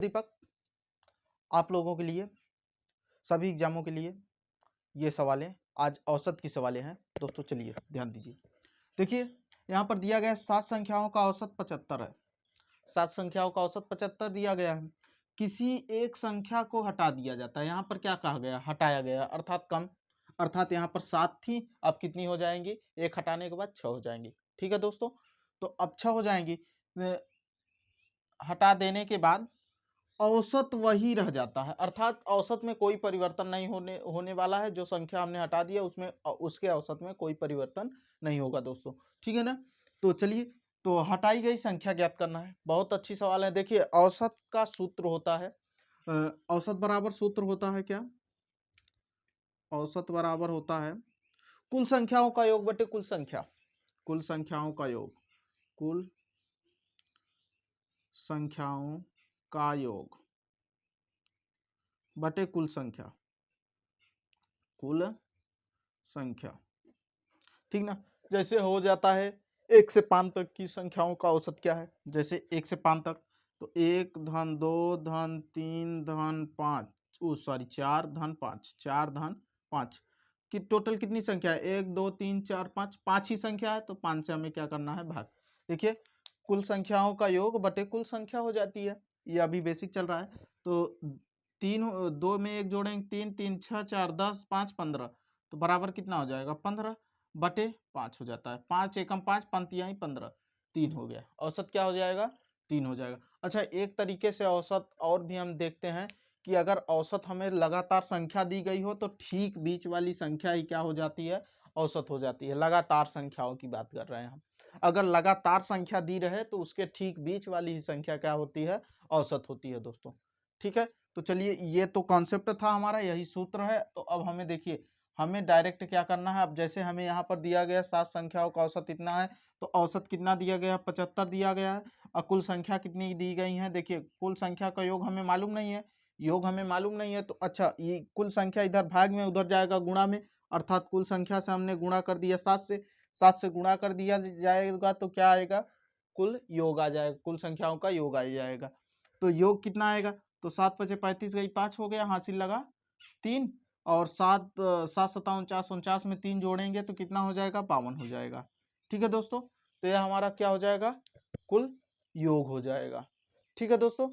दीपक, आप लोगों के लिए सभी एग्जामों के लिए ये सवालें आज औसत की सवालें हैं दोस्तों। चलिए ध्यान दीजिए। देखिए यहाँ पर दिया गया 7 संख्याओं का औसत 75 है। 7 संख्याओं का औसत 75 दिया गया है। किसी एक संख्या को हटा दिया जाता है। यहाँ पर क्या कहा गया? हटाया गया, अर्थात कम। अर्थात यहाँ पर 7 थी, अब कितनी हो जाएंगी? एक हटाने के बाद 6 हो जाएंगी। ठीक है दोस्तों, तो अब 6 हो जाएंगी। हटा देने के बाद औसत वही रह जाता है, अर्थात औसत में कोई परिवर्तन नहीं होने वाला है। जो संख्या हमने हटा दिया उसमें उसके औसत में कोई परिवर्तन नहीं होगा दोस्तों। ठीक है ना? तो चलिए, तो हटाई गई संख्या ज्ञात करना है। बहुत अच्छी सवाल है। देखिए औसत का सूत्र होता है औसत बराबर सूत्र होता है क्या? औसत बराबर होता है कुल संख्याओं का योग बटे कुल संख्या। कुल संख्याओं का योग, कुल संख्याओं का योग बटे कुल संख्या, कुल संख्या। ठीक ना? जैसे हो जाता है 1 से 5 तक की संख्याओं का औसत क्या है? जैसे 1 से 5 तक, तो 1 धन 2 धन 3 धन 5, सॉरी 4 धन 5, 4 धन 5 की टोटल कितनी संख्या है? 1 2 3 4 5, 5 ही संख्या है, तो 5 से हमें क्या करना है? भाग। देखिए कुल संख्याओं का योग बटे कुल संख्या हो जाती है। ये अभी बेसिक चल रहा है। तो 2 में 1 जोड़ेंगे 3, 3 6 4 10 5 15, तो बराबर कितना हो जाएगा? 15 बटे 5 हो जाता है। 5 एकम 5, पंतियाँ ही 15, 3 हो गया। औसत क्या हो जाएगा? 3 हो जाएगा। अच्छा, एक तरीके से औसत और भी हम देखते हैं कि अगर औसत हमें लगातार संख्या दी गई हो तो ठीक बीच वाली संख्या ही क्या हो जाती है? औसत हो जाती है। लगातार संख्याओं की बात कर रहे हैं हम। अगर लगातार संख्या दी रहे तो उसके ठीक बीच वाली ही संख्या क्या होती है? औसत होती है दोस्तों। ठीक है, तो चलिए ये तो कॉन्सेप्ट था हमारा, यही सूत्र है। तो अब हमें देखिए, हमें डायरेक्ट क्या करना है। अब जैसे हमें यहाँ पर दिया गया 7 संख्याओं का औसत इतना है, तो औसत कितना दिया गया? 75 दिया गया है। और कुल संख्या कितनी दी गई है? देखिए कुल संख्या का योग हमें मालूम नहीं है। योग हमें मालूम नहीं है, तो अच्छा ये कुल संख्या इधर भाग में, उधर जाएगा गुणा में, अर्थात कुल संख्या से हमने गुणा कर दिया 7 से। 7 से गुणा कर दिया जाएगा तो क्या आएगा? कुल योग आ जाएगा, कुल संख्याओं का योग आ जाएगा। तो योग कितना आएगा? तो 7 पचे 35 गई 5 हो गया, हासिल लगा 3, और 7 7 सत्ता 49, 49 में 3 जोड़ेंगे तो कितना हो जाएगा? 52 हो जाएगा। ठीक है दोस्तों, तो यह हमारा क्या हो जाएगा? कुल योग हो जाएगा। ठीक है दोस्तों,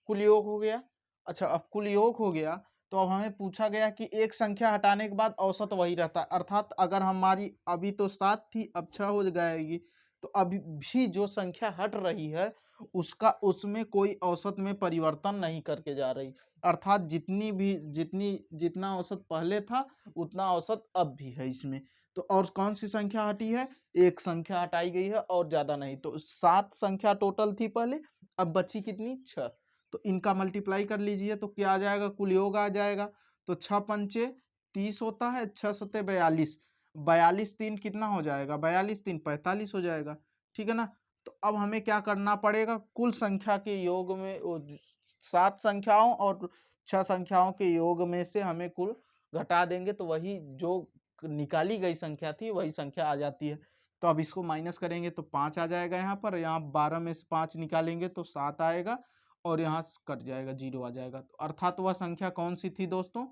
कुल योग हो गया। अच्छा, अब कुल योग हो गया तो अब हमें पूछा गया कि एक संख्या हटाने के बाद औसत वही रहता है, अर्थात अगर हमारी अभी तो 7 थी, अब 6 हो जाएगी, तो अभी भी जो संख्या हट रही है उसका उसमें कोई औसत में परिवर्तन नहीं करके जा रही, अर्थात जितना औसत पहले था उतना औसत अब भी है इसमें। तो और कौन सी संख्या हटी है? एक संख्या हटाई गई है और ज्यादा नहीं। तो 7 संख्या टोटल थी पहले, अब बची कितनी? 6। तो इनका मल्टीप्लाई कर लीजिए तो क्या आ जाएगा? कुल योग आ जाएगा। तो 6 पंचे 30 होता है, 6 सत्ते 42, 42 3 कितना हो जाएगा? 42 3 45 हो जाएगा। ठीक है ना? तो अब हमें क्या करना पड़ेगा? कुल संख्या के योग में 7 संख्याओं और 6 संख्याओं के योग में से हमें कुल घटा देंगे तो वही जो निकाली गई संख्या थी वही संख्या आ जाती है। तो अब इसको माइनस करेंगे तो 5 आ जाएगा यहाँ पर, यहाँ 12 में से 5 निकालेंगे तो 7 आएगा, और यहाँ कट जाएगा, 0 आ जाएगा। तो अर्थात वह संख्या कौन सी थी दोस्तों?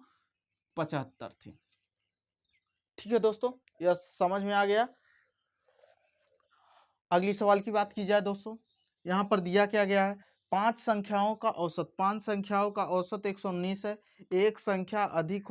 75 थी। ठीक है दोस्तों, यह समझ में आ गया। अगली सवाल की बात की जाए दोस्तों, यहाँ पर दिया क्या गया है? 5 संख्याओं का औसत, 5 संख्याओं का औसत 119 है। एक संख्या अधिक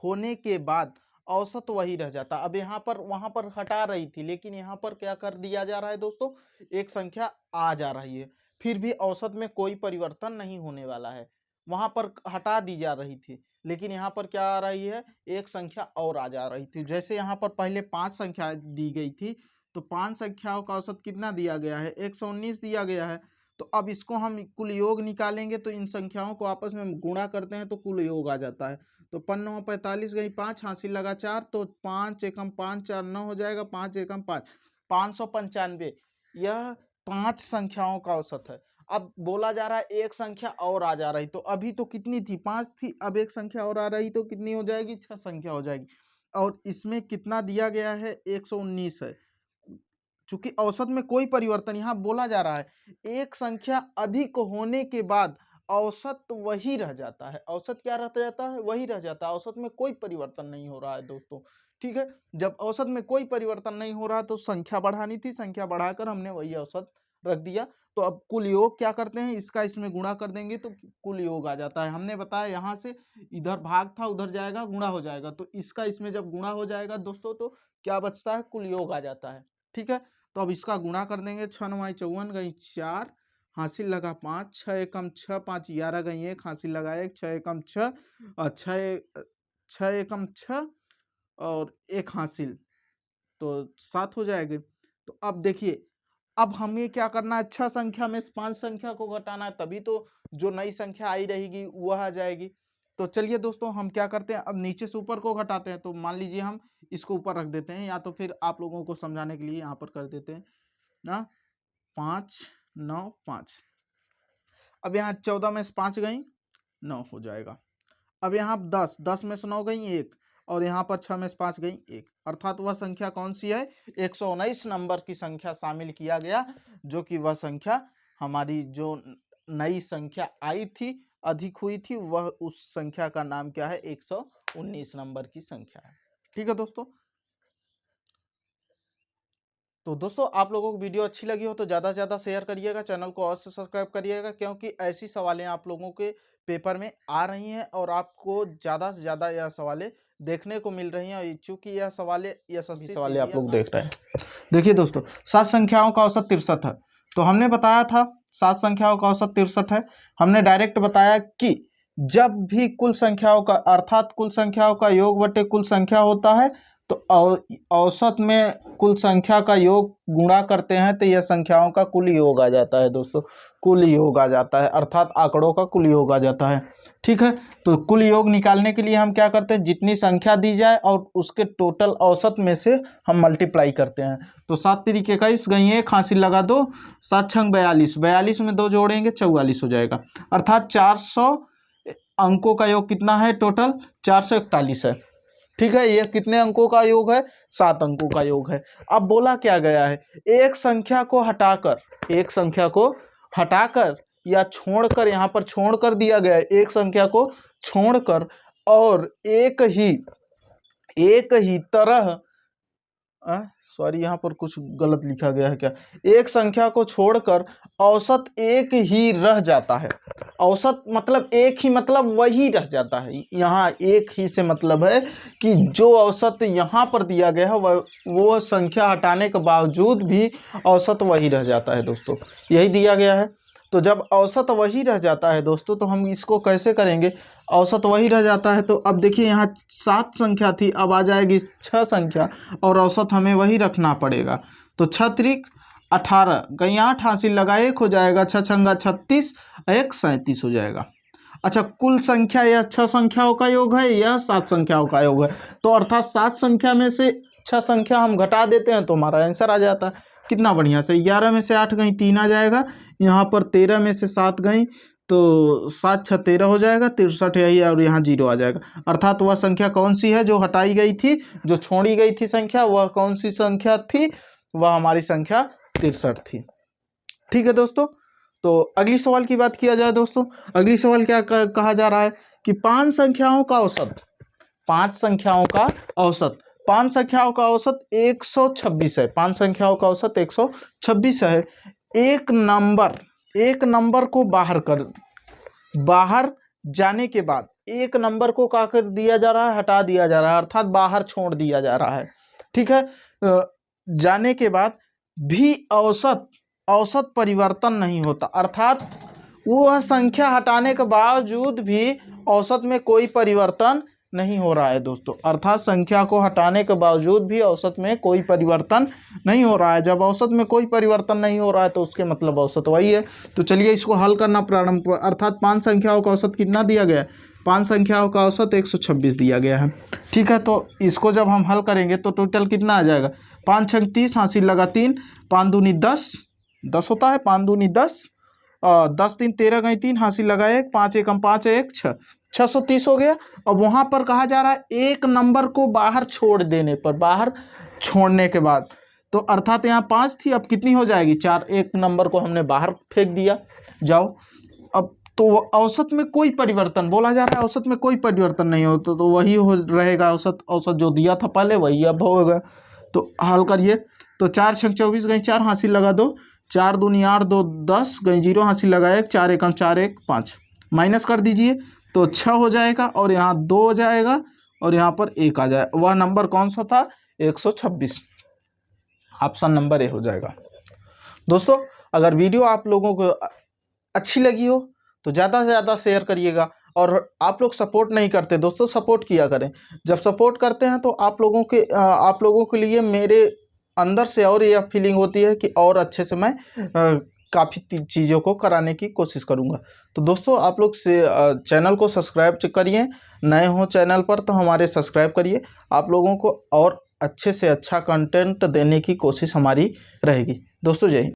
होने के बाद औसत वही रह जाता। अब यहाँ पर वहां पर हटा रही थी, लेकिन यहाँ पर क्या कर दिया जा रहा है दोस्तों? एक संख्या आ जा रही है, फिर भी औसत में कोई परिवर्तन नहीं होने वाला है। वहां पर हटा दी जा रही थी, लेकिन यहाँ पर क्या आ रही है? एक संख्या और आ जा रही थी। जैसे यहाँ पर पहले 5 संख्या दी गई थी, तो 5 संख्याओं का औसत कितना दिया गया है? 119 दिया गया है। तो अब इसको हम कुल योग निकालेंगे तो इन संख्याओं को आपस में गुणा करते हैं तो कुल योग आ जाता है। तो 5 45 गई 5, हासिल लगा 4, तो 5 एकम 5 4 9 हो जाएगा, 5 एकम 5 595। यह 5 संख्याओं का औसत है। अब बोला जा रहा है एक संख्या और आ जा रही, तो अभी तो कितनी थी? 5 थी, अब एक संख्या और आ रही तो कितनी हो जाएगी? 6 संख्या हो जाएगी। और इसमें कितना दिया गया है? 119 है। चूंकि औसत में कोई परिवर्तन, यहाँ बोला जा रहा है एक संख्या अधिक होने के बाद औसत वही रह जाता है। औसत क्या रह जाता है? वही रह जाता है। औसत में कोई परिवर्तन नहीं हो रहा है दोस्तों, ठीक है। जब औसत में कोई परिवर्तन नहीं हो रहा तो संख्या बढ़ानी थी, संख्या बढ़ाकर हमने वही औसत रख दिया। तो अब कुल योग क्या करते हैं, इसका इसमें गुणा कर देंगे तो कुल योग आ जाता है। हमने बताया यहाँ से इधर भाग था, उधर जाएगा, गुणा हो जाएगा, तो इसका इसमें जब गुणा हो जाएगा दोस्तों तो क्या बचता है? कुल योग आ जाता है, ठीक है। तो अब इसका गुणा कर देंगे, 6 9 54 गई 4, हासिल लगा 5, 6 एकम 6, 5 11 गई 1, हासिल लगा 1, 6 एकम 6 और 6 एकम 6 और 1 हासिल, तो 7 हो जाएंगे। तो अब देखिए, अब हमें क्या करना है? 6 संख्या में 5 संख्या को घटाना है, तभी तो जो नई संख्या आई रहेगी वह आ जाएगी। तो चलिए दोस्तों, हम क्या करते हैं, अब नीचे से ऊपर को घटाते हैं। तो मान लीजिए हम इसको ऊपर रख देते हैं, या तो फिर आप लोगों को समझाने के लिए यहाँ पर कर देते हैं ना। 5 9 5, अब यहाँ 14 में से 5 गई 9 हो जाएगा। अब यहाँ 10 में से 9 गई 1, और यहाँ पर 6 में से 5 गई 1, अर्थात वह संख्या कौन सी है? 119 नंबर की संख्या शामिल किया गया, जो कि वह संख्या हमारी जो नई संख्या आई थी, अधिक हुई थी, वह उस संख्या का नाम क्या है? 119 नंबर की संख्या है, ठीक है दोस्तों। तो दोस्तों, आप लोगों को वीडियो अच्छी लगी हो तो ज़्यादा से ज़्यादा शेयर करिएगा, चैनल को और से सब्सक्राइब करिएगा, क्योंकि ऐसी सवालें आप लोगों के पेपर में आ रही हैं और आपको ज़्यादा से ज़्यादा यह सवालें देखने को मिल रही हैं। और चूंकि यह सवालें यशस्वी सवालें आप लोग देख रहे हैं। देखिए दोस्तों, 7 संख्याओं का औसत 63 है। तो हमने बताया था 7 संख्याओं का औसत 63 है। हमने डायरेक्ट बताया कि जब भी कुल संख्याओं का, अर्थात कुल संख्याओं का योग बटे कुल संख्या होता है, तो औसत में कुल संख्या का योग गुणा करते हैं तो यह संख्याओं का कुल योग आ जाता है दोस्तों, कुल योग आ जाता है, अर्थात आंकड़ों का कुल योग आ जाता है, ठीक है। तो कुल योग निकालने के लिए हम क्या करते हैं? जितनी संख्या दी जाए और उसके टोटल औसत में से हम मल्टीप्लाई करते हैं। तो 7 3 21 गई 1, हासिल लगा 2, 7 6 42, 42 में 2 जोड़ेंगे 44 हो जाएगा, अर्थात 400 अंकों का योग कितना है? टोटल 441 है, ठीक है। ये कितने अंकों का योग है? 7 अंकों का योग है। अब बोला क्या गया है? एक संख्या को हटाकर, एक संख्या को हटाकर या छोड़कर, यहाँ पर छोड़कर दिया गया है, एक संख्या को छोड़कर और एक ही तरह, सॉरी यहाँ पर कुछ गलत लिखा गया है क्या? एक संख्या को छोड़कर औसत एक ही रह जाता है। औसत मतलब एक ही, मतलब वही रह जाता है। यहाँ एक ही से मतलब है कि जो औसत यहाँ पर दिया गया है वो संख्या हटाने के बावजूद भी औसत वही रह जाता है दोस्तों, यही दिया गया है। तो जब औसत वही रह जाता है दोस्तों, तो हम इसको कैसे करेंगे? औसत वही रह जाता है तो अब देखिए, यहाँ 7 संख्या थी, अब आ जाएगी 6 संख्या, और औसत हमें वही रखना पड़ेगा। तो 6 त्रिक 18 गई 8, हासिल लगा 1 हो जाएगा, 6 छंगा 36, 1 37 हो जाएगा। अच्छा, कुल संख्या यह 6 संख्याओं का योग है, यह 7 संख्याओं का योग है। तो अर्थात 7 संख्या में से 6 संख्या हम घटा देते हैं तो हमारा आंसर आ जाता है। कितना बढ़िया से, 11 में से 8 गई 3 आ जाएगा, यहाँ पर 13 में से 7 गई तो 7 6 13 हो जाएगा, 63 यही है, और यहाँ 0 आ जाएगा। अर्थात वह संख्या कौन सी है जो हटाई गई थी, जो छोड़ी गई थी संख्या, वह कौन सी संख्या थी? वह हमारी संख्या 63 थी, ठीक है दोस्तों। तो अगली सवाल की बात किया जाए दोस्तों, अगली सवाल क्या कहा जा रहा है कि 5 संख्याओं का औसत, 5 संख्याओं का औसत, 5 संख्याओं का औसत 126 है। 5 संख्याओं का औसत 126 है। एक नंबर को बाहर जाने के बाद एक नंबर को क्या कर दिया जा रहा है? हटा दिया जा रहा है, अर्थात बाहर छोड़ दिया जा रहा है, ठीक है। जाने के बाद भी औसत परिवर्तन नहीं होता, अर्थात वह संख्या हटाने के बावजूद भी औसत में कोई परिवर्तन नहीं हो रहा है दोस्तों, अर्थात संख्या को हटाने के बावजूद भी औसत में कोई परिवर्तन नहीं हो रहा है। जब औसत में कोई परिवर्तन नहीं हो रहा है तो उसके मतलब औसत वही है। तो चलिए इसको हल करना प्रारंभ, अर्थात 5 संख्याओं का औसत कितना दिया गया है? 5 संख्याओं का औसत 126 दिया गया है, ठीक है। तो इसको जब हम हल करेंगे तो टोटल कितना आ जाएगा? 5 6 30, हासिल लगा 3, 5 दूनी 10 होता है, 5 दूनी 10, 10 3 13 गई 3, हासिल लगा 1, 5 एकम 5 1 6, 630 हो गया। अब वहां पर कहा जा रहा है एक नंबर को बाहर छोड़ देने पर, बाहर छोड़ने के बाद, तो अर्थात यहाँ 5 थी, अब कितनी हो जाएगी? 4, एक नंबर को हमने बाहर फेंक दिया। जाओ, अब तो औसत में कोई परिवर्तन बोला जा रहा है, औसत में कोई परिवर्तन नहीं हो तो वही हो रहेगा औसत। औसत जो दिया था पहले वही अब होगा। तो हल करिए। तो 4 छक 24 गई 4 हासिल लगा दो, 4 दूनी 8 2 10 गई 0 हासिल लगाए 4 एकम 4 1 5 माइनस कर दीजिए तो 6 हो जाएगा और यहाँ 2 हो जाएगा और यहाँ पर 1 आ जाए। वह नंबर कौन सा था? 126। ऑप्शन नंबर ए हो जाएगा। दोस्तों अगर वीडियो आप लोगों को अच्छी लगी हो तो ज़्यादा से ज़्यादा शेयर करिएगा। और आप लोग सपोर्ट नहीं करते दोस्तों, सपोर्ट किया करें। जब सपोर्ट करते हैं तो आप लोगों के लिए मेरे अंदर से और यह फीलिंग होती है कि और अच्छे से मैं काफ़ी चीज़ों को कराने की कोशिश करूँगा। तो दोस्तों आप लोग से चैनल को सब्सक्राइब करिए, नए हो चैनल पर तो हमारे सब्सक्राइब करिए। आप लोगों को और अच्छे से अच्छा कंटेंट देने की कोशिश हमारी रहेगी। दोस्तों जय हिंद।